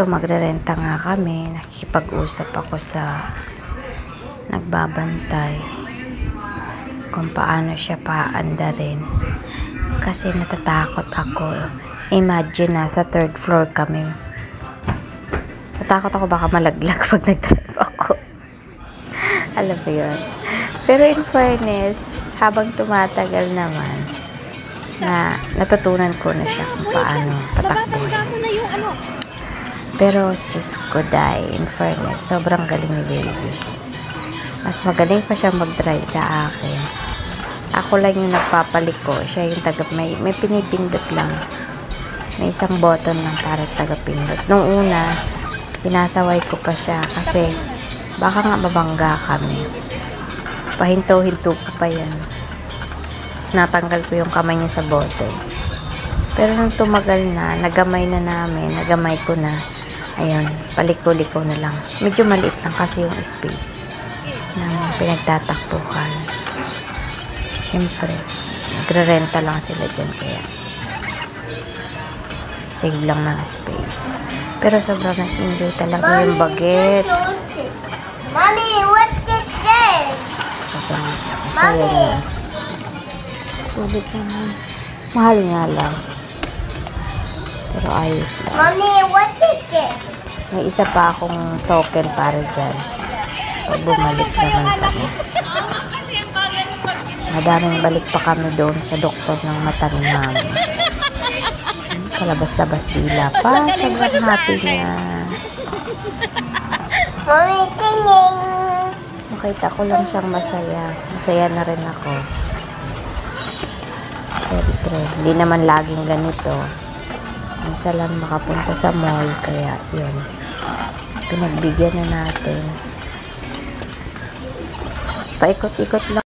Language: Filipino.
Ito, magrerenta nga kami. Nakikipag-usap ako sa nagbabantay kung paano siya paandarin. Kasi natatakot ako. Imagine, nasa 3rd floor kami. Natakot ako baka malaglag pag nag-drive ako. Alam mo yun. Pero in fairness, habang tumatagal naman, na natutunan ko na siya kung paano patakbuhin. Pero, Diyos ko, in fairness, sobrang galing ni baby. Mas magaling pa siya mag-drive sa akin. Ako lang yung nagpapaliko. Siya yung may pinipindot lang. May isang button lang para tagapindot. Nung una, sinasaway ko pa siya kasi baka nga mabangga kami. Pahinto-hinto ko pa yan. Natanggal ko yung kamay niya sa bote. Pero nung tumagal na, nagamay ko na, ayun, paliko-liko na lang. Medyo maliit lang kasi yung space ng pinagtatakbuhan. Siyempre, nagre-renta lang sila dyan, kaya save lang ng space. Pero sobrang nag-enjoy talaga yung bagets. Mommy, what is this? Sobrang masaya niya. Sulit naman. Mahal nga lang. Pero ayos lang. Mommy, what is this? May isa pa akong token para dyan. Pag bumalik naman kami. Madaming balik pa kami doon sa doktor ng mata ni Mami. Kalabas-labas dila pa. Sobrang happy niya. Mommy, tingin. Makita ko lang siyang masaya. Masaya na rin ako. Siyempre, hindi naman laging ganito. Minsan lang makapunta sa mall, kaya yun. Pinagbigyan na natin. Paikot-ikot lang.